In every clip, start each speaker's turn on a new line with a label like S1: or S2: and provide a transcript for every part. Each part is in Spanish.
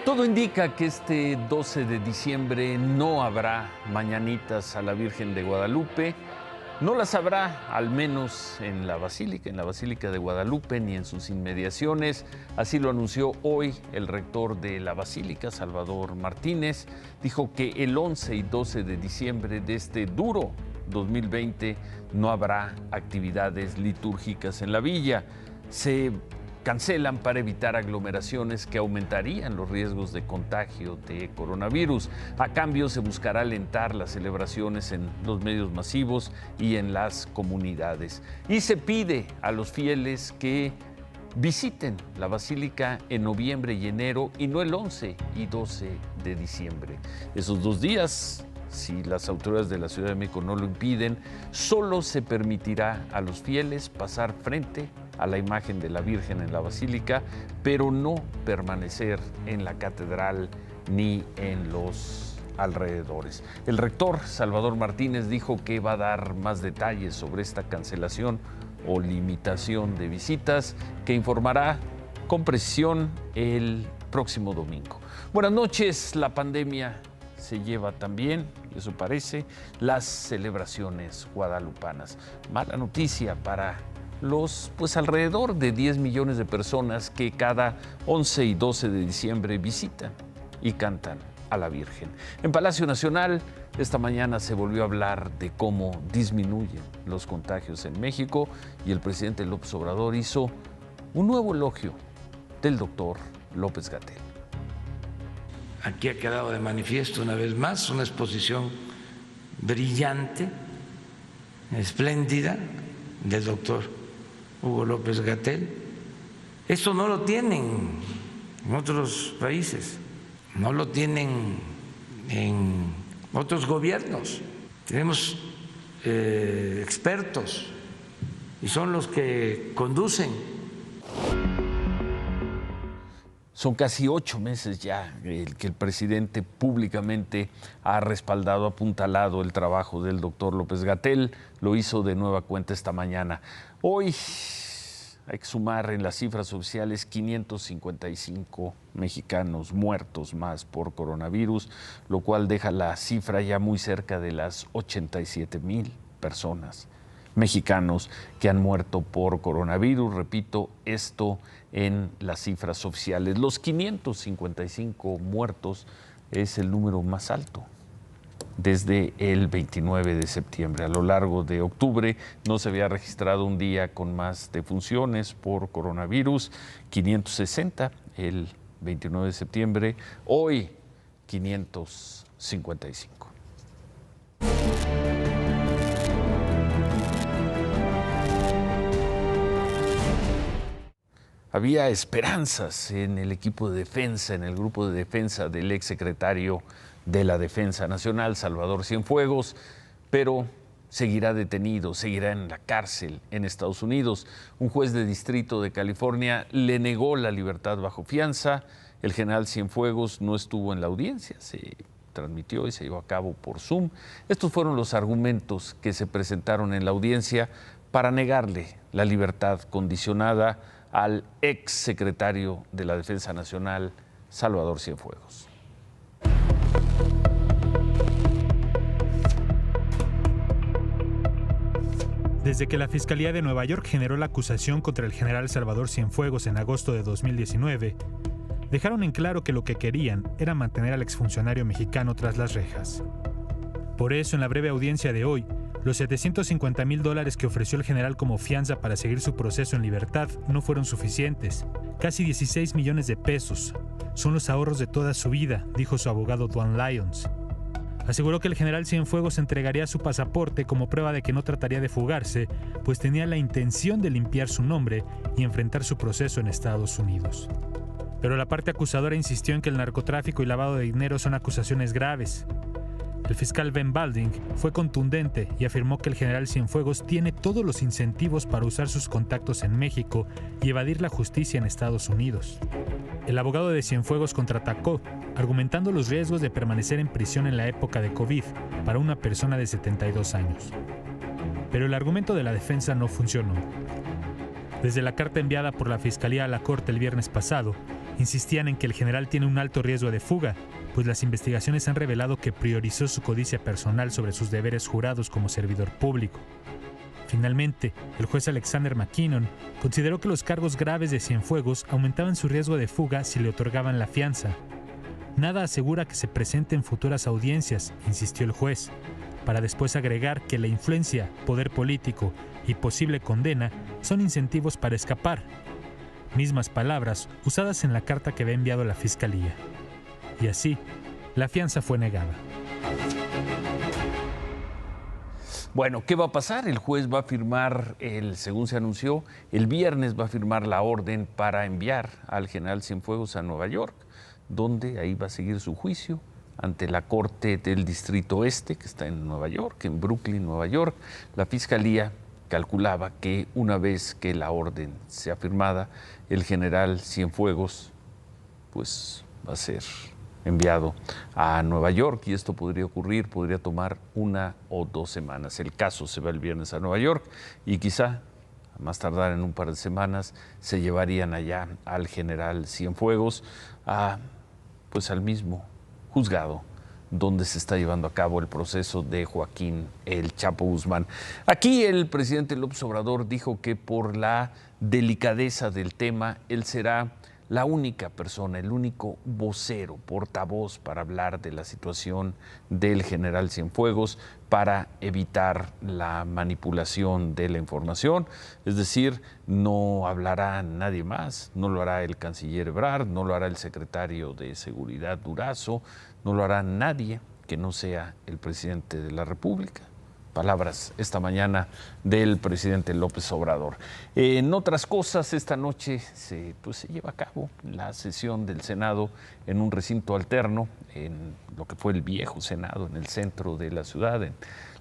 S1: Todo indica que este 12 de diciembre no habrá mañanitas a la Virgen de Guadalupe. No las habrá, al menos en la Basílica de Guadalupe, ni en sus inmediaciones. Así lo anunció hoy el rector de la Basílica, Salvador Martínez. Dijo que el 11 y 12 de diciembre de este duro 2020 no habrá actividades litúrgicas en la villa. Se cancelan para evitar aglomeraciones que aumentarían los riesgos de contagio de coronavirus. A cambio, se buscará alentar las celebraciones en los medios masivos y en las comunidades. Y se pide a los fieles que visiten la Basílica en noviembre y enero y no el 11 y 12 de diciembre. Esos 2 días, si las autoridades de la Ciudad de México no lo impiden, solo se permitirá a los fieles pasar frente a la imagen de la Virgen en la Basílica, pero no permanecer en la catedral ni en los alrededores. El rector Salvador Martínez dijo que va a dar más detalles sobre esta cancelación o limitación de visitas, que informará con precisión el próximo domingo. Buenas noches. La pandemia se lleva también, eso parece, las celebraciones guadalupanas. Mala noticia para los alrededor de 10 millones de personas que cada 11 y 12 de diciembre visitan y cantan a la Virgen. En Palacio Nacional, esta mañana se volvió a hablar de cómo disminuyen los contagios en México y el presidente López Obrador hizo un nuevo elogio del doctor López-Gatell.
S2: Aquí ha quedado de manifiesto una vez más una exposición brillante, espléndida del doctor Hugo López-Gatell. Esto no lo tienen en otros países, no lo tienen en otros gobiernos. Tenemos expertos y son los que conducen.
S1: Son casi 8 meses ya que el presidente públicamente ha respaldado, apuntalado el trabajo del doctor López-Gatell. Lo hizo de nueva cuenta esta mañana. Hoy hay que sumar en las cifras oficiales 555 mexicanos muertos más por coronavirus, lo cual deja la cifra ya muy cerca de las 87,000 personas mexicanos que han muerto por coronavirus. Repito, esto en las cifras oficiales. Los 555 muertos es el número más alto desde el 29 de septiembre. A lo largo de octubre no se había registrado un día con más defunciones por coronavirus. 560 el 29 de septiembre, hoy 555. Había esperanzas en el equipo de defensa, en el grupo de defensa del exsecretario de la Defensa Nacional, Salvador Cienfuegos, pero seguirá detenido, seguirá en la cárcel en Estados Unidos. Un juez de distrito de California le negó la libertad bajo fianza. El general Cienfuegos no estuvo en la audiencia, se transmitió y se llevó a cabo por Zoom. Estos fueron los argumentos que se presentaron en la audiencia para negarle la libertad condicionada al exsecretario de la Defensa Nacional, Salvador Cienfuegos.
S3: Desde que la Fiscalía de Nueva York generó la acusación contra el general Salvador Cienfuegos en agosto de 2019, dejaron en claro que lo que querían era mantener al exfuncionario mexicano tras las rejas. Por eso, en la breve audiencia de hoy, los $750,000 que ofreció el general como fianza para seguir su proceso en libertad no fueron suficientes. Casi 16 millones de pesos. Son los ahorros de toda su vida, dijo su abogado Duane Lyons. Aseguró que el general Cienfuegos entregaría su pasaporte como prueba de que no trataría de fugarse, pues tenía la intención de limpiar su nombre y enfrentar su proceso en Estados Unidos. Pero la parte acusadora insistió en que el narcotráfico y lavado de dinero son acusaciones graves. El fiscal Ben Balding fue contundente y afirmó que el general Cienfuegos tiene todos los incentivos para usar sus contactos en México y evadir la justicia en Estados Unidos. El abogado de Cienfuegos contraatacó, argumentando los riesgos de permanecer en prisión en la época de COVID para una persona de 72 años. Pero el argumento de la defensa no funcionó. Desde la carta enviada por la Fiscalía a la Corte el viernes pasado, Insistían en que el general tiene un alto riesgo de fuga, pues las investigaciones han revelado que priorizó su codicia personal sobre sus deberes jurados como servidor público. Finalmente, el juez Alexander McKinnon consideró que los cargos graves de Cienfuegos aumentaban su riesgo de fuga si le otorgaban la fianza. Nada asegura que se presente en futuras audiencias, insistió el juez, para después agregar que la influencia, poder político y posible condena son incentivos para escapar. Mismas palabras usadas en la carta que había enviado la Fiscalía. Y así, la fianza fue negada.
S1: Bueno, ¿qué va a pasar? El juez va a firmar, según se anunció, el viernes va a firmar la orden para enviar al general Cienfuegos a Nueva York, donde ahí va a seguir su juicio ante la Corte del Distrito Este, que está en Nueva York, en Brooklyn, Nueva York. La Fiscalía calculaba que una vez que la orden sea firmada, el general Cienfuegos pues va a ser enviado a Nueva York, y esto podría tomar 1 o 2 semanas. El caso se va el viernes a Nueva York y quizá a más tardar en un par de semanas se llevarían allá al general Cienfuegos pues al mismo juzgado donde se está llevando a cabo el proceso de Joaquín El Chapo Guzmán. Aquí el presidente López Obrador dijo que por la delicadeza del tema, él será la única persona, el único vocero, portavoz para hablar de la situación del general Cienfuegos, para evitar la manipulación de la información. Es decir, no hablará nadie más, no lo hará el canciller Ebrard, no lo hará el secretario de Seguridad Durazo, no lo hará nadie que no sea el presidente de la República. Palabras esta mañana del presidente López Obrador. En otras cosas, esta noche se lleva a cabo la sesión del Senado en un recinto alterno, en lo que fue el viejo Senado, en el centro de la ciudad, en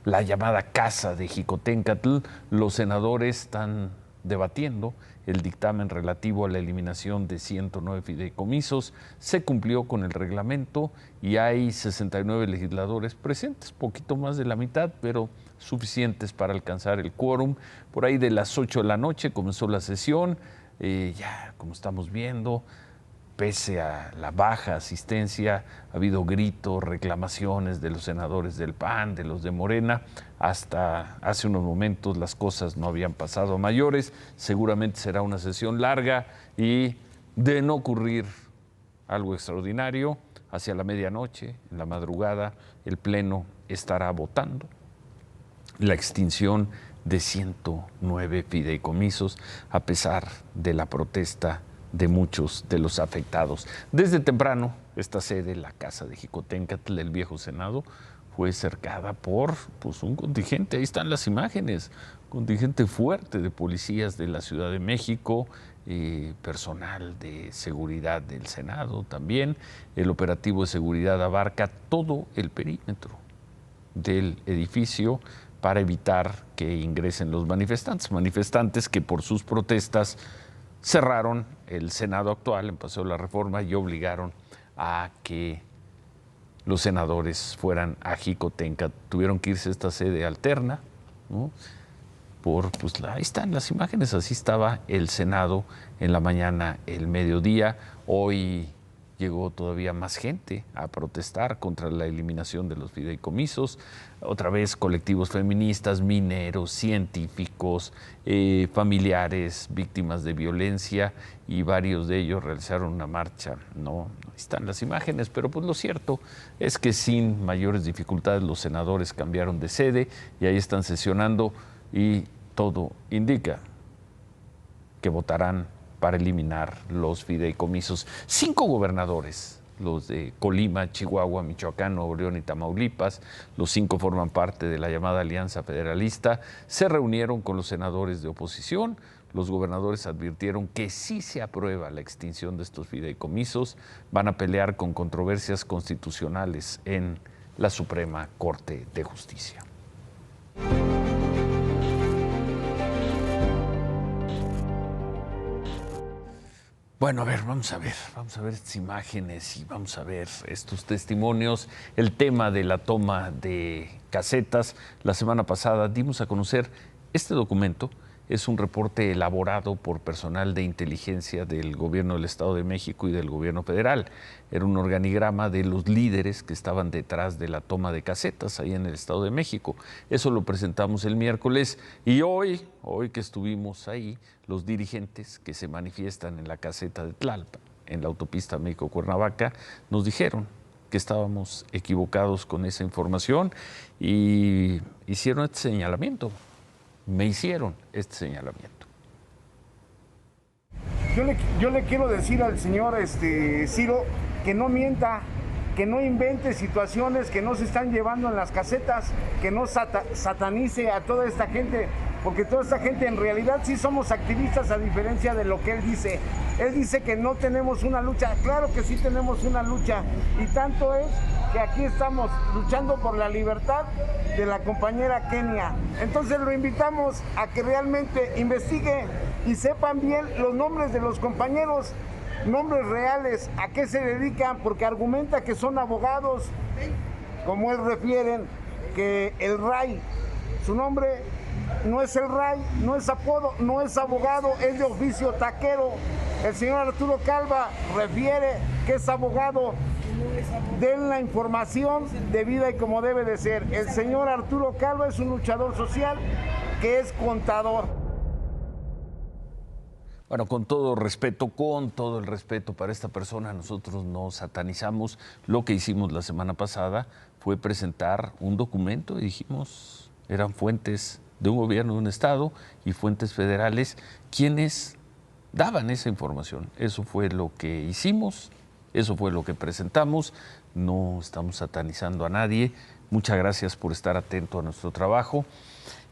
S1: la llamada Casa de Jicoténcatl. Los senadores están debatiendo el dictamen relativo a la eliminación de 109 fideicomisos. Se cumplió con el reglamento y hay 69 legisladores presentes, poquito más de la mitad, pero suficientes para alcanzar el quórum. Por ahí de las 8 de la noche comenzó la sesión. Ya, como estamos viendo, pese a la baja asistencia, ha habido gritos, reclamaciones de los senadores del PAN, de los de Morena. Hasta hace unos momentos las cosas no habían pasado a mayores. Seguramente será una sesión larga y, de no ocurrir algo extraordinario, hacia la medianoche, en la madrugada, el Pleno estará votando la extinción de 109 fideicomisos, a pesar de la protesta de muchos de los afectados. Desde temprano, esta sede, la Casa de Jicoténcatl, el viejo Senado, fue cercada por un contingente, ahí están las imágenes, contingente fuerte de policías de la Ciudad de México, personal de seguridad del Senado también. El operativo de seguridad abarca todo el perímetro del edificio para evitar que ingresen los manifestantes que por sus protestas cerraron el Senado actual en Paseo de la Reforma y obligaron a que los senadores fueran a Jicoténcatl. Tuvieron que irse a esta sede alterna, ¿no? Ahí están las imágenes, así estaba el Senado en la mañana, el mediodía. Hoy llegó todavía más gente a protestar contra la eliminación de los fideicomisos. Otra vez colectivos feministas, mineros, científicos, familiares, víctimas de violencia, y varios de ellos realizaron una marcha. No están las imágenes, pero lo cierto es que sin mayores dificultades los senadores cambiaron de sede y ahí están sesionando, y todo indica que votarán para eliminar los fideicomisos. 5 gobernadores, los de Colima, Chihuahua, Michoacán, Nuevo León y Tamaulipas, los 5 forman parte de la llamada Alianza Federalista, se reunieron con los senadores de oposición. Los gobernadores advirtieron que si se aprueba la extinción de estos fideicomisos, van a pelear con controversias constitucionales en la Suprema Corte de Justicia. Bueno, a ver, vamos a ver estas imágenes y vamos a ver estos testimonios. El tema de la toma de casetas. La semana pasada dimos a conocer este documento es un reporte elaborado por personal de inteligencia del gobierno del Estado de México y del gobierno federal. Era un organigrama de los líderes que estaban detrás de la toma de casetas ahí en el Estado de México. Eso lo presentamos el miércoles y hoy que estuvimos ahí, los dirigentes que se manifiestan en la caseta de Tlalpan, en la autopista México-Cuernavaca, nos dijeron que estábamos equivocados con esa información y hicieron este señalamiento. Me hicieron este señalamiento.
S4: Yo le quiero decir al señor Ciro que no mienta, que no invente situaciones que no se están llevando en las casetas, que no satanice a toda esta gente, porque toda esta gente en realidad sí somos activistas, a diferencia de lo que él dice. Él dice que no tenemos una lucha. Claro que sí tenemos una lucha, y tanto es que aquí estamos luchando por la libertad de la compañera Kenia. Entonces lo invitamos a que realmente investigue y sepan bien los nombres de los compañeros, nombres reales, a qué se dedican, porque argumenta que son abogados, como él refieren, que el RAI, su nombre no es el RAI, no es apodo, no es abogado, es de oficio taquero. El señor Arturo Calva refiere que es abogado. Den la información debida y como debe de ser. El señor Arturo Calva es un luchador social que es contador.
S1: Bueno, con todo el respeto para esta persona, nosotros no satanizamos. Lo que hicimos la semana pasada fue presentar un documento y dijimos, eran fuentes de un gobierno de un estado y fuentes federales quienes daban esa información. Eso fue lo que hicimos, eso fue lo que presentamos. No estamos satanizando a nadie. Muchas gracias por estar atento a nuestro trabajo.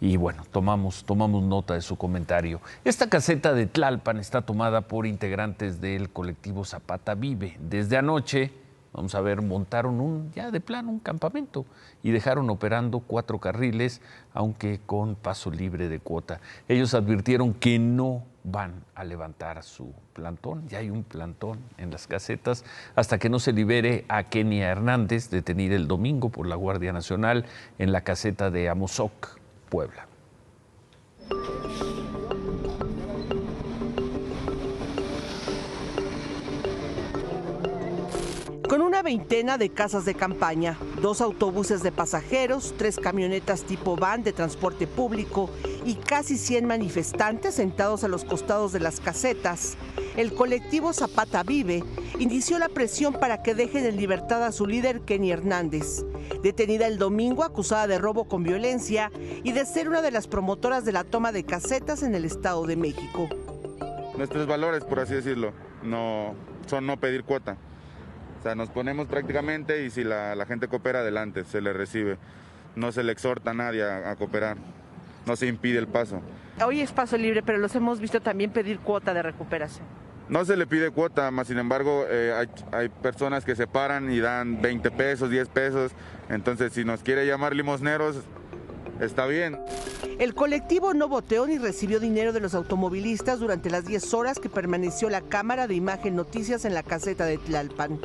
S1: Y bueno, tomamos nota de su comentario. Esta caseta de Tlalpan está tomada por integrantes del colectivo Zapata Vive. Desde anoche, vamos a ver, montaron ya de plano un campamento y dejaron operando 4 carriles, aunque con paso libre de cuota. Ellos advirtieron que no van a levantar su plantón. Ya hay un plantón en las casetas hasta que no se libere a Kenia Hernández, detenida el domingo por la Guardia Nacional en la caseta de Amozoc, Puebla.
S5: Con una veintena de casas de campaña, 2 autobuses de pasajeros, 3 camionetas tipo van de transporte público y casi 100 manifestantes sentados a los costados de las casetas, el colectivo Zapata Vive inició la presión para que dejen en libertad a su líder Kenia Hernández, detenida el domingo acusada de robo con violencia y de ser una de las promotoras de la toma de casetas en el Estado de México.
S6: Nuestros valores, por así decirlo, son no pedir cuota. O sea, nos ponemos prácticamente y si la gente coopera, adelante, se le recibe. No se le exhorta a nadie a cooperar, no se impide el paso.
S5: Hoy es paso libre, pero los hemos visto también pedir cuota de recuperación.
S6: No se le pide cuota, más sin embargo hay personas que se paran y dan 20 pesos, 10 pesos, entonces si nos quiere llamar limosneros, está bien.
S5: El colectivo no boteó ni recibió dinero de los automovilistas durante las 10 horas que permaneció la cámara de Imagen Noticias en la caseta de Tlalpan.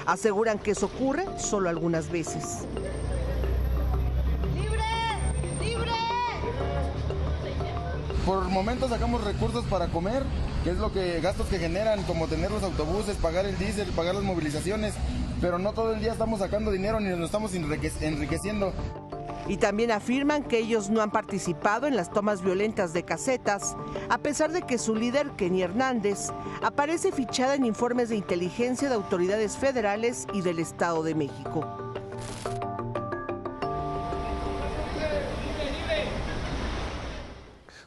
S5: Aseguran que eso ocurre solo algunas veces.
S7: ¡Libre! ¡Libre!
S8: Por momentos sacamos recursos para comer, que es lo que gastos que generan, como tener los autobuses, pagar el diésel, pagar las movilizaciones, pero no todo el día estamos sacando dinero ni nos estamos enriqueciendo.
S5: Y también afirman que ellos no han participado en las tomas violentas de casetas, a pesar de que su líder, Kenia Hernández, aparece fichada en informes de inteligencia de autoridades federales y del Estado de México.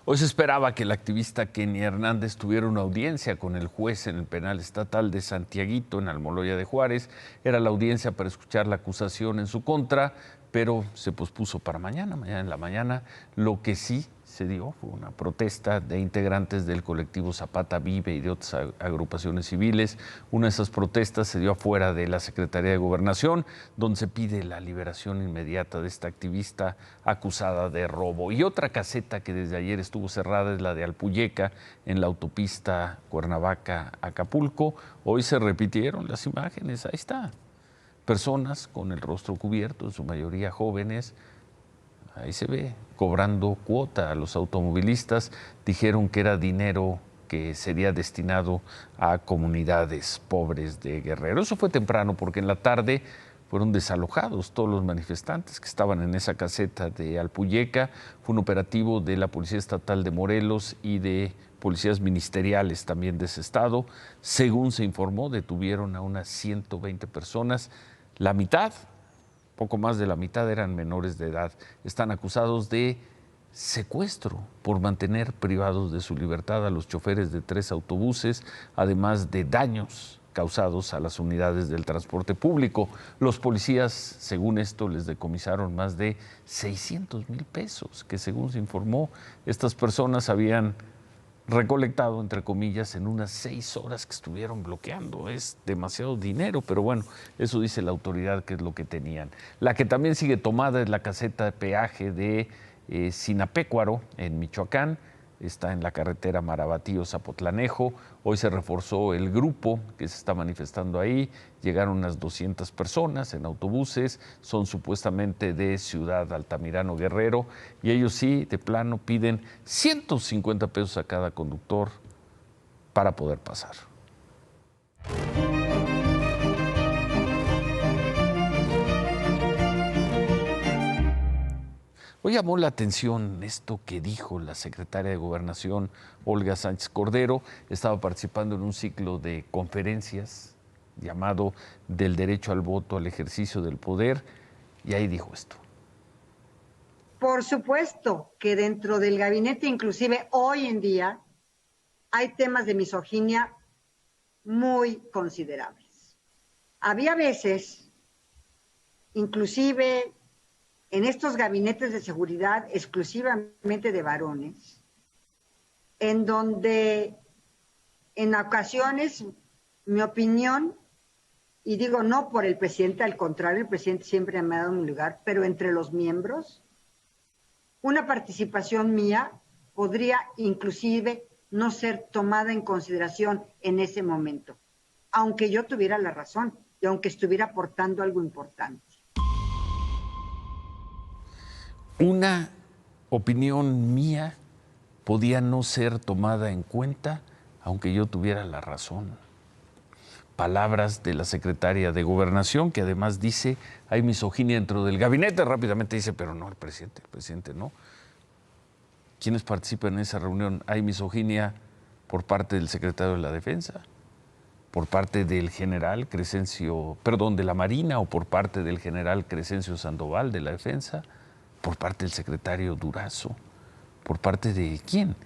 S1: Hoy se esperaba que el activista Kenia Hernández tuviera una audiencia con el juez en el penal estatal de Santiaguito, en Almoloya de Juárez. Era la audiencia para escuchar la acusación en su contra, pero se pospuso para mañana en la mañana. Lo que sí se dio fue una protesta de integrantes del colectivo Zapata Vive y de otras agrupaciones civiles. Una de esas protestas se dio afuera de la Secretaría de Gobernación, donde se pide la liberación inmediata de esta activista acusada de robo. Y otra caseta que desde ayer estuvo cerrada es la de Alpuyeca, en la autopista Cuernavaca-Acapulco. Hoy se repitieron las imágenes, ahí está. Personas con el rostro cubierto, en su mayoría jóvenes, ahí se ve, cobrando cuota a los automovilistas. Dijeron que era dinero que sería destinado a comunidades pobres de Guerrero. Eso fue temprano, porque en la tarde fueron desalojados todos los manifestantes que estaban en esa caseta de Alpuyeca. Fue un operativo de la Policía Estatal de Morelos y de policías ministeriales también de ese estado. Según se informó, detuvieron a unas 120 personas. La mitad, poco más de la mitad, eran menores de edad. Están acusados de secuestro por mantener privados de su libertad a los choferes de 3 autobuses, además de daños causados a las unidades del transporte público. Los policías, según esto, les decomisaron más de 600,000 pesos, que según se informó, estas personas habían recolectado, entre comillas, en unas 6 horas que estuvieron bloqueando. Es demasiado dinero, pero bueno, eso dice la autoridad que es lo que tenían. La que también sigue tomada es la caseta de peaje de Sinapecuaro, en Michoacán. Está en la carretera Marabatío-Zapotlanejo. Hoy se reforzó el grupo que se está manifestando ahí. Llegaron unas 200 personas en autobuses. Son supuestamente de Ciudad Altamirano, Guerrero. Y ellos sí, de plano, piden 150 pesos a cada conductor para poder pasar. Hoy llamó la atención esto que dijo la secretaria de Gobernación, Olga Sánchez Cordero. Estaba participando en un ciclo de conferencias llamado Del derecho al voto al ejercicio del poder, y ahí dijo esto.
S7: Por supuesto que dentro del gabinete, inclusive hoy en día, hay temas de misoginia muy considerables. Había veces, inclusive en estos gabinetes de seguridad exclusivamente de varones, en donde en ocasiones mi opinión, y digo no por el presidente, al contrario, el presidente siempre me ha dado un lugar, pero entre los miembros, una participación mía podría inclusive no ser tomada en consideración en ese momento, aunque yo tuviera la razón y aunque estuviera aportando algo importante.
S1: Una opinión mía podía no ser tomada en cuenta, aunque yo tuviera la razón. Palabras de la secretaria de Gobernación, que además dice, hay misoginia dentro del gabinete. Rápidamente dice, pero no, el presidente no. ¿Quiénes participan en esa reunión? Hay misoginia por parte del secretario de la Defensa, por parte del general Crescencio, de la Marina, o por parte del general Crescencio Sandoval de la Defensa, por parte del secretario Durazo, por parte de ¿quién?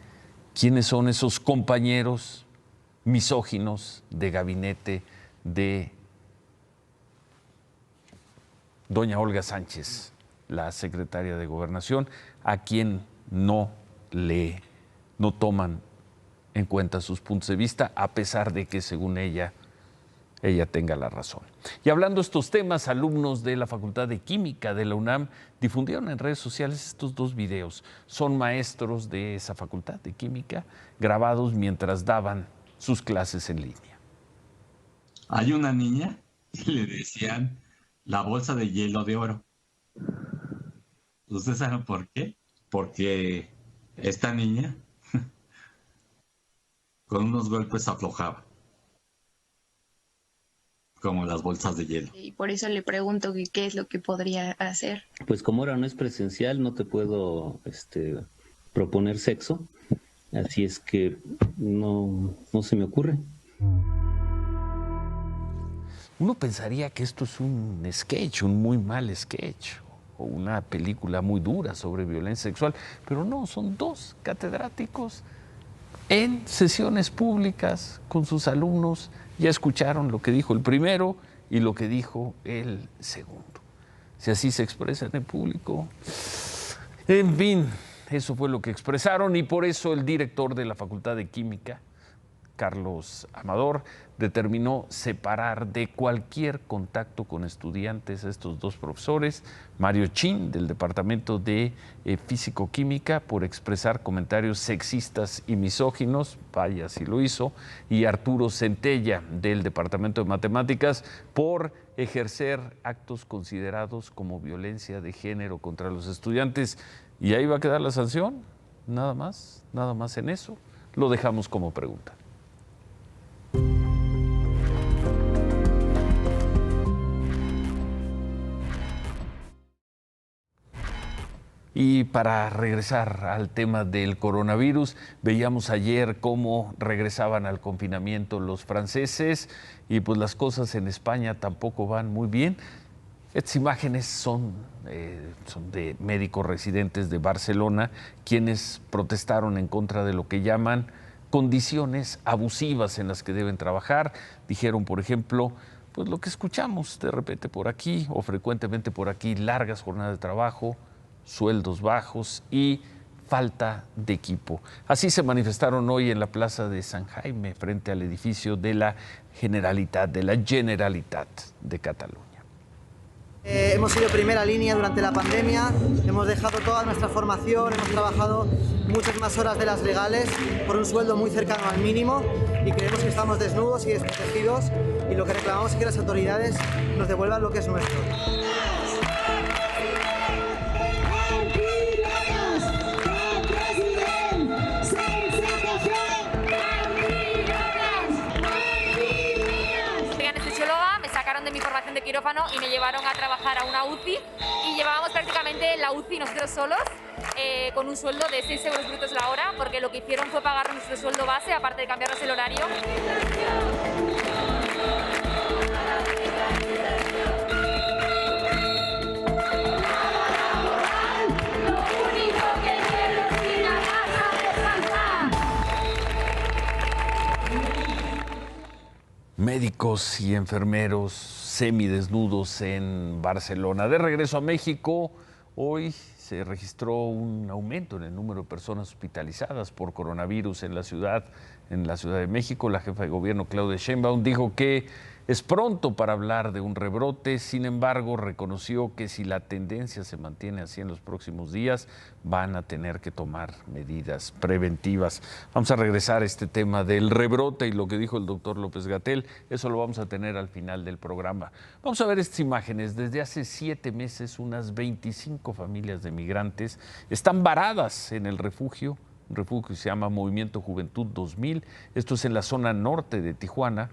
S1: ¿Quiénes son esos compañeros misóginos de gabinete de doña Olga Sánchez, la secretaria de Gobernación, a quien no toman en cuenta sus puntos de vista, a pesar de que, según ella tenga la razón? Y hablando de estos temas, alumnos de la Facultad de Química de la UNAM difundieron en redes sociales estos 2 videos. Son maestros de esa Facultad de Química, grabados mientras daban sus clases en línea.
S9: Hay una niña que le decían la bolsa de hielo de oro. ¿Ustedes saben por qué? Porque esta niña con unos golpes aflojaba, como las bolsas de hielo.
S10: Y por eso le pregunto qué es lo que podría hacer.
S11: Pues como ahora no es presencial, no te puedo proponer sexo, así es que no se me ocurre.
S1: Uno pensaría que esto es un sketch, un muy mal sketch, o una película muy dura sobre violencia sexual, pero no, son 2 catedráticos en sesiones públicas con sus alumnos. Ya escucharon lo que dijo el primero y lo que dijo el segundo. Si así se expresa en el público. En fin, eso fue lo que expresaron, y por eso el director de la Facultad de Química Carlos Amador, determinó separar de cualquier contacto con estudiantes a estos dos profesores, Mario Chin, del Departamento de Físico-Química, por expresar comentarios sexistas y misóginos, vaya si lo hizo, y Arturo Centella, del Departamento de Matemáticas, por ejercer actos considerados como violencia de género contra los estudiantes. Y ahí va a quedar la sanción, nada más en eso. Lo dejamos como pregunta. Y para regresar al tema del coronavirus, veíamos ayer cómo regresaban al confinamiento los franceses y pues las cosas en España tampoco van muy bien. Estas imágenes son de médicos residentes de Barcelona, quienes protestaron en contra de lo que llaman condiciones abusivas en las que deben trabajar. Dijeron, por ejemplo, pues lo que escuchamos de repente por aquí o frecuentemente por aquí, largas jornadas de trabajo, sueldos bajos y falta de equipo. Así se manifestaron hoy en la Plaza de San Jaime, frente al edificio de la Generalitat de Cataluña.
S12: Hemos sido primera línea durante la pandemia, hemos dejado toda nuestra formación, hemos trabajado muchas más horas de las legales por un sueldo muy cercano al mínimo y creemos que estamos desnudos y desprotegidos y lo que reclamamos es que las autoridades nos devuelvan lo que es nuestro.
S13: De mi formación de quirófano y me llevaron a trabajar a una UCI y llevábamos prácticamente la UCI nosotros solos con un sueldo de 6 euros brutos la hora, porque lo que hicieron fue pagar nuestro sueldo base, aparte de cambiarnos el horario.
S1: Médicos y enfermeros semidesnudos en Barcelona. De regreso a México, hoy se registró un aumento en el número de personas hospitalizadas por coronavirus en la Ciudad de México. La jefa de gobierno, Claudia Sheinbaum, dijo que es pronto para hablar de un rebrote. Sin embargo, reconoció que si la tendencia se mantiene así en los próximos días, van a tener que tomar medidas preventivas. Vamos a regresar a este tema del rebrote y lo que dijo el doctor López-Gatell. Eso lo vamos a tener al final del programa. Vamos a ver estas imágenes. Desde hace 7 meses, unas 25 familias de migrantes están varadas en el refugio. Un refugio que se llama Movimiento Juventud 2000. Esto es en la zona norte de Tijuana.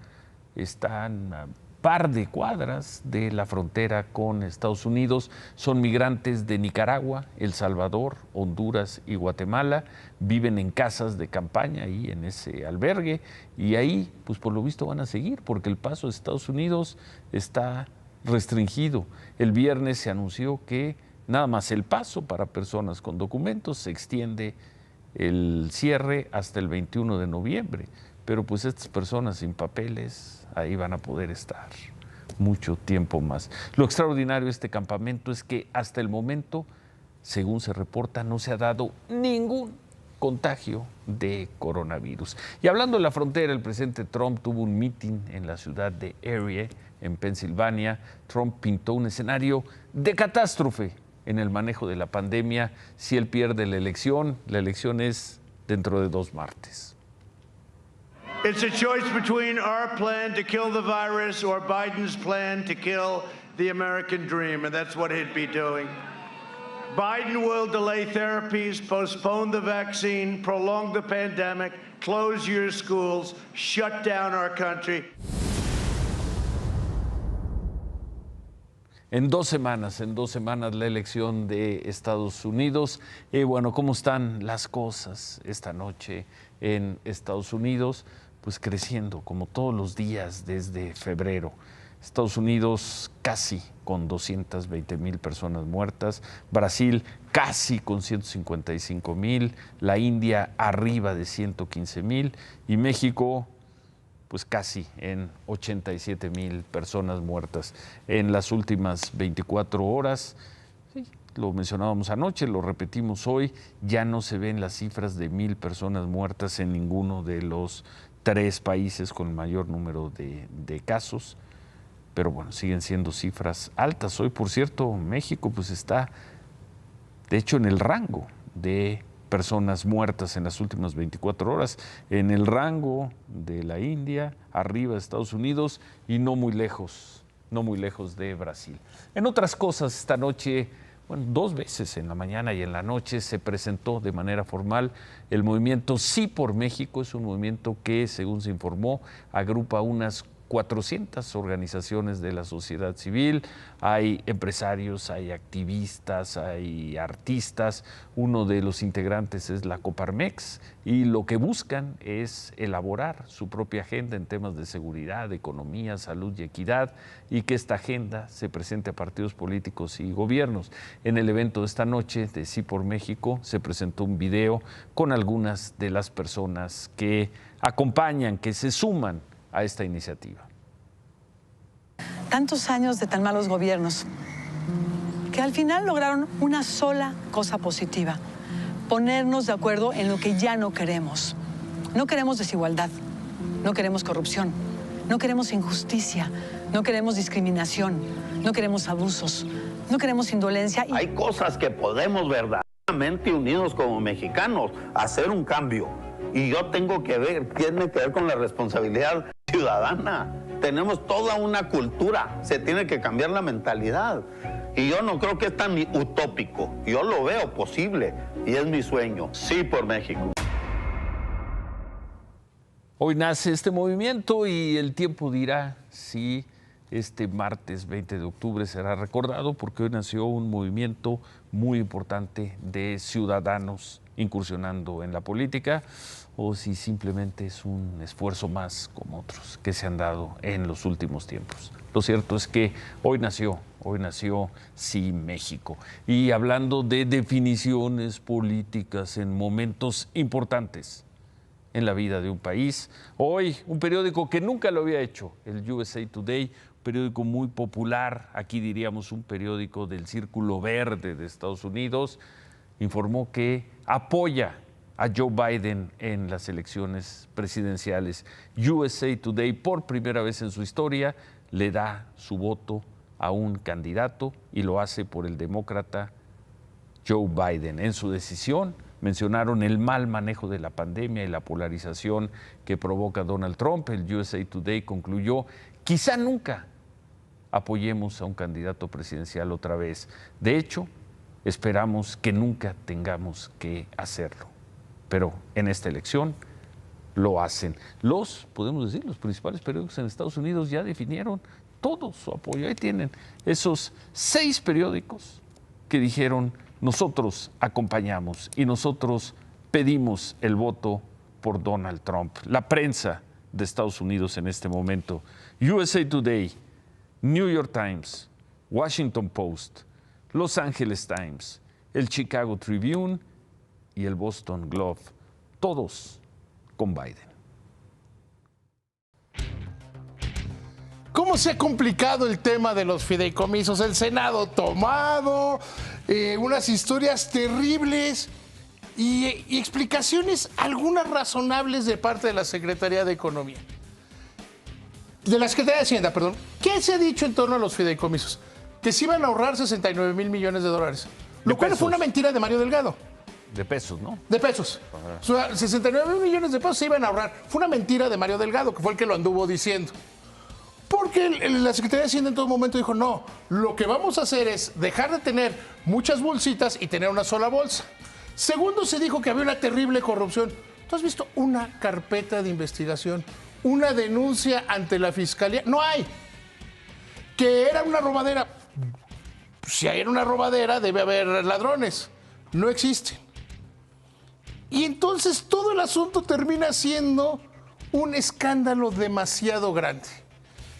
S1: Están a par de cuadras de la frontera con Estados Unidos. Son migrantes de Nicaragua, El Salvador, Honduras y Guatemala. Viven en casas de campaña ahí en ese albergue y ahí, pues por lo visto van a seguir porque el paso de Estados Unidos está restringido. El viernes se anunció que nada más el paso para personas con documentos se extiende el cierre hasta el 21 de noviembre. Pero pues estas personas sin papeles ahí van a poder estar mucho tiempo más. Lo extraordinario de este campamento es que hasta el momento, según se reporta, no se ha dado ningún contagio de coronavirus. Y hablando de la frontera, el presidente Trump tuvo un mitin en la ciudad de Erie, en Pensilvania. Trump pintó un escenario de catástrofe en el manejo de la pandemia. Si él pierde la elección es dentro de 2 martes.
S14: It's a choice between our plan to kill the virus or Biden's plan to kill the American dream, and that's what he'd be doing. Biden will delay therapies, postpone the vaccine, prolong the pandemic, close your schools, shut down our country.
S1: En 2 semanas la elección de Estados Unidos. Bueno, ¿cómo están las cosas esta noche en Estados Unidos? Pues creciendo como todos los días desde febrero. Estados Unidos casi con 220,000 personas muertas, Brasil casi con 155,000, la India arriba de 115,000 y México pues casi en 87,000 personas muertas en las últimas 24 horas. Sí, lo mencionábamos anoche, lo repetimos hoy, ya no se ven las cifras de 1,000 personas muertas en ninguno de los 3 países con el mayor número de casos, pero bueno, siguen siendo cifras altas. Hoy, por cierto, México pues está, de hecho, en el rango de personas muertas en las últimas 24 horas, en el rango de la India, arriba de Estados Unidos y no muy lejos de Brasil. En otras cosas, esta noche, bueno, 2 veces en la mañana y en la noche se presentó de manera formal el movimiento Sí por México. Es un movimiento que, según se informó, agrupa unas 400 organizaciones de la sociedad civil. Hay empresarios, hay activistas, hay artistas. Uno de los integrantes es la Coparmex y lo que buscan es elaborar su propia agenda en temas de seguridad, economía, salud y equidad, y que esta agenda se presente a partidos políticos y gobiernos. En el evento de esta noche de Sí por México se presentó un video con algunas de las personas que acompañan, que se suman a esta iniciativa.
S15: Tantos años de tan malos gobiernos que al final lograron una sola cosa positiva: ponernos de acuerdo en lo que ya no queremos. No queremos desigualdad, no queremos corrupción, no queremos injusticia, no queremos discriminación, no queremos abusos, no queremos indolencia.
S16: Hay cosas que podemos verdaderamente unidos como mexicanos hacer un cambio. Y yo tiene que ver con la responsabilidad ciudadana. Tenemos toda una cultura, se tiene que cambiar la mentalidad. Y yo no creo que es tan utópico, yo lo veo posible y es mi sueño. Sí por México.
S1: Hoy nace este movimiento y el tiempo dirá si este martes 20 de octubre será recordado, porque hoy nació un movimiento muy importante de ciudadanos incursionando en la política, o si simplemente es un esfuerzo más como otros que se han dado en los últimos tiempos. Lo cierto es que hoy nació Sí México. Y hablando de definiciones políticas en momentos importantes en la vida de un país, hoy un periódico que nunca lo había hecho, el USA Today, un periódico muy popular, aquí diríamos un periódico del Círculo Verde de Estados Unidos, informó que apoya a Joe Biden en las elecciones presidenciales. USA Today, por primera vez en su historia, le da su voto a un candidato y lo hace por el demócrata Joe Biden. En su decisión mencionaron el mal manejo de la pandemia y la polarización que provoca Donald Trump. El USA Today concluyó: quizá nunca apoyemos a un candidato presidencial otra vez. De hecho, esperamos que nunca tengamos que hacerlo. Pero en esta elección lo hacen. Podemos decir, los principales periódicos en Estados Unidos ya definieron todo su apoyo. Ahí tienen esos 6 periódicos que dijeron: nosotros acompañamos y nosotros pedimos el voto por Donald Trump. La prensa de Estados Unidos en este momento: USA Today, New York Times, Washington Post, Los Angeles Times, el Chicago Tribune y el Boston Globe, todos con Biden.
S17: ¿Cómo se ha complicado el tema de los fideicomisos? El Senado tomado, unas historias terribles y explicaciones, algunas razonables de parte de la Secretaría de Economía. De la Secretaría de Hacienda, perdón. ¿Qué se ha dicho en torno a los fideicomisos? Que se iban a ahorrar 69,000 millones de dólares. Lo cual fue una mentira de Mario Delgado.
S1: De pesos, ¿no?
S17: De pesos. O sea, 69,000 millones de pesos se iban a ahorrar. Fue una mentira de Mario Delgado, que fue el que lo anduvo diciendo. Porque la Secretaría de Hacienda en todo momento dijo: no, lo que vamos a hacer es dejar de tener muchas bolsitas y tener una sola bolsa. Segundo, se dijo que había una terrible corrupción. ¿Tú has visto una carpeta de investigación, una denuncia ante la Fiscalía? No hay. Que era una robadera. Si era una robadera, debe haber ladrones. No existen. Y entonces todo el asunto termina siendo un escándalo demasiado grande.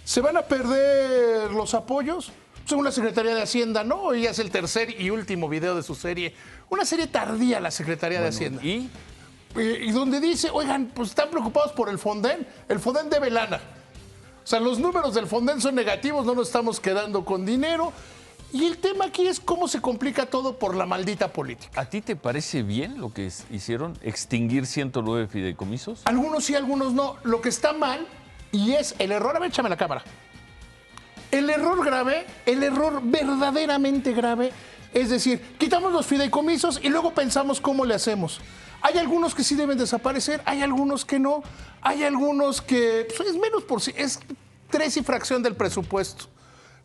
S17: ¿Se van a perder los apoyos? Según la Secretaría de Hacienda, no. Ella es el tercer y último video de su serie. Una serie tardía, la Secretaría de Hacienda. Y donde dice: oigan, pues están preocupados por el Fonden. El Fonden debe lana. O sea, los números del Fonden son negativos, no nos estamos quedando con dinero. Y el tema aquí es cómo se complica todo por la maldita política.
S1: ¿A ti te parece bien lo que hicieron? ¿Extinguir 109 fideicomisos?
S17: Algunos sí, algunos no. Lo que está mal, y es el error... A ver, échame la cámara. El error grave, el error verdaderamente grave, es decir, quitamos los fideicomisos y luego pensamos cómo le hacemos. Hay algunos que sí deben desaparecer, hay algunos que no, hay algunos que pues, es menos por sí, es 3 y fracción del presupuesto.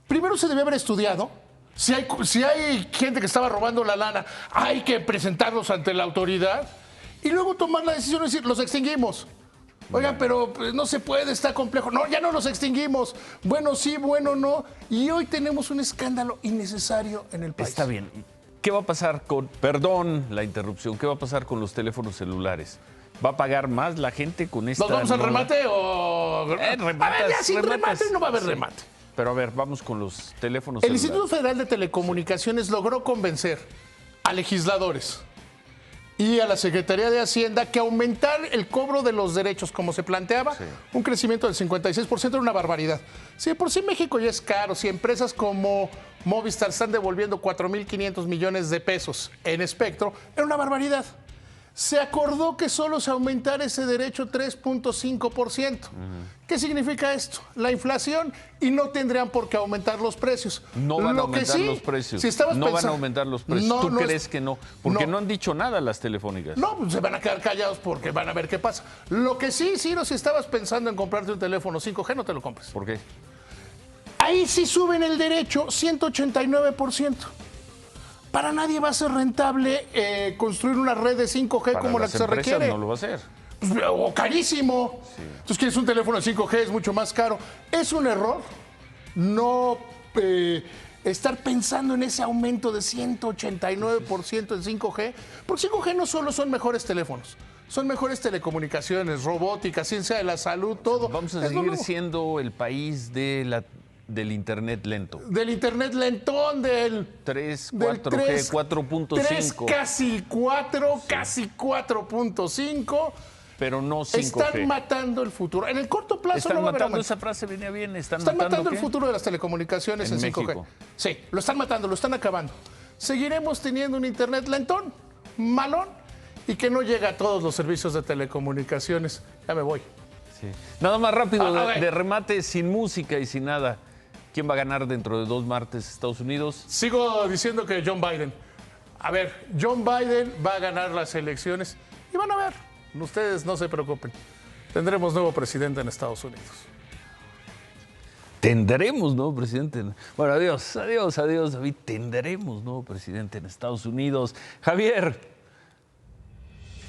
S17: Primero se debe haber estudiado. Si hay gente que estaba robando la lana, hay que presentarlos ante la autoridad y luego tomar la decisión de decir, los extinguimos. Oigan, pero pues, no se puede, está complejo. No, ya no los extinguimos. Bueno, sí, bueno, no. Y hoy tenemos un escándalo innecesario en el país.
S1: Está bien. ¿Qué va a pasar con, perdón la interrupción, qué va a pasar con los teléfonos celulares? ¿Va a pagar más la gente con esta?
S17: ¿Nos vamos al remate o...?
S1: Rematas,
S17: a ver, ya sin remate no va a haber
S1: sí.
S17: remate.
S1: Pero a ver, vamos con los teléfonos
S17: El
S1: celulares.
S17: Instituto Federal de Telecomunicaciones logró convencer a legisladores y a la Secretaría de Hacienda que aumentar el cobro de los derechos, como se planteaba, un crecimiento del 56% era una barbaridad. Si de por sí México ya es caro, si empresas como Movistar están devolviendo 4.500 millones de pesos en espectro, era una barbaridad. Se acordó que solo se aumentara ese derecho 3.5%. ¿Qué significa esto? La inflación y no tendrían por qué aumentar los precios.
S1: No van a aumentar los precios.
S17: Si
S1: no van a aumentar los precios.
S17: No,
S1: ¿Tú
S17: no
S1: crees que no? Porque no han dicho nada las telefónicas.
S17: No, pues se van a quedar callados porque van a ver qué pasa. Lo que sí, Ciro, si estabas pensando en comprarte un teléfono 5G, no te lo compres.
S1: ¿Por qué?
S17: Ahí sí suben el derecho 189%. Para nadie va a ser rentable construir una red de 5G como la que se requiere.
S1: No lo va a hacer.
S17: Pues, o carísimo. Sí. Entonces, quieres un teléfono de 5G, es mucho más caro. Es un error no estar pensando en ese aumento de 189% en 5G. Porque 5G no solo son mejores teléfonos. Son mejores telecomunicaciones, robótica, ciencia de la salud, todo.
S1: Vamos a seguir siendo el país del internet lento.
S17: Del internet lentón, del
S1: 3, 4G, 4.5.
S17: 3, casi 4, casi 4.5.
S1: Pero no 5G.
S17: Están matando el futuro. En el corto plazo
S1: no va a haber
S17: aumento.
S1: Esa frase venía bien. Están
S17: matando el futuro de las telecomunicaciones en 5G.
S1: México.
S17: Sí, lo están matando, lo están acabando. Seguiremos teniendo un internet lentón, malón, y que no llega a todos los servicios de telecomunicaciones. Ya me voy.
S1: Sí. Nada más rápido, de remate, sin música y sin nada. ¿Quién va a ganar dentro de 2 martes Estados Unidos?
S17: Sigo diciendo que John Biden. A ver, John Biden va a ganar las elecciones y van a ver. Ustedes no se preocupen. Tendremos nuevo presidente en Estados Unidos.
S1: Tendremos nuevo presidente. Bueno, adiós, David. Tendremos nuevo presidente en Estados Unidos. Javier.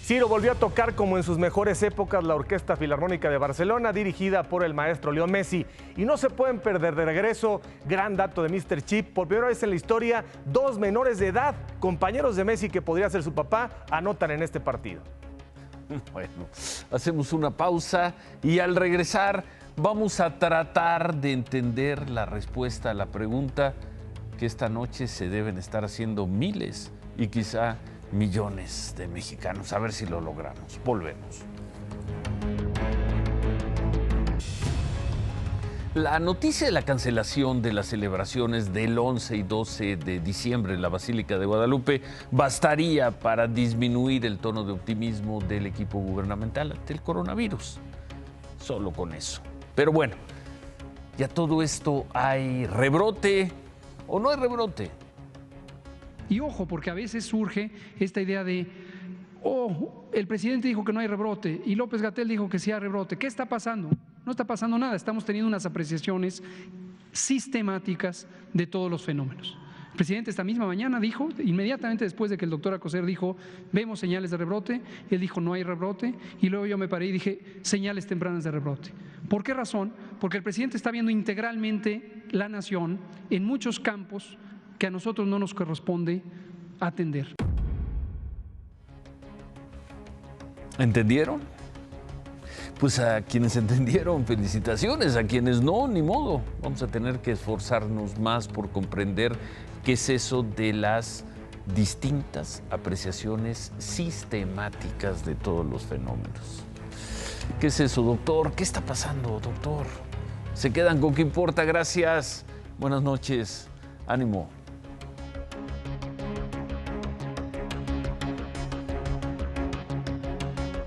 S18: Ciro volvió a tocar como en sus mejores épocas la Orquesta Filarmónica de Barcelona, dirigida por el maestro Leo Messi. Y no se pueden perder de regreso, gran dato de Mr. Chip, por primera vez en la historia, 2 menores de edad, compañeros de Messi que podría ser su papá, anotan en este partido.
S1: Bueno, hacemos una pausa y al regresar vamos a tratar de entender la respuesta a la pregunta que esta noche se deben estar haciendo miles y quizá millones de mexicanos. A ver si lo logramos. Volvemos. La noticia de la cancelación de las celebraciones del 11 y 12 de diciembre en la Basílica de Guadalupe bastaría para disminuir el tono de optimismo del equipo gubernamental ante el coronavirus. Solo con eso. Pero bueno, ya todo esto, ¿hay rebrote o no hay rebrote?
S19: Y ojo, porque a veces surge esta idea de, el presidente dijo que no hay rebrote y López-Gatell dijo que sí hay rebrote. ¿Qué está pasando? No está pasando nada, estamos teniendo unas apreciaciones sistemáticas de todos los fenómenos. El presidente esta misma mañana dijo, inmediatamente después de que el doctor Alcocer dijo, vemos señales de rebrote, él dijo no hay rebrote, y luego yo me paré y dije, señales tempranas de rebrote. ¿Por qué razón? Porque el presidente está viendo integralmente la nación en muchos campos que a nosotros no nos corresponde atender.
S1: ¿Entendieron? Pues a quienes entendieron, felicitaciones, a quienes no, ni modo. Vamos a tener que esforzarnos más por comprender qué es eso de las distintas apreciaciones sistemáticas de todos los fenómenos. ¿Qué es eso, doctor? ¿Qué está pasando, doctor? Se quedan con qué importa, gracias. Buenas noches, ánimo.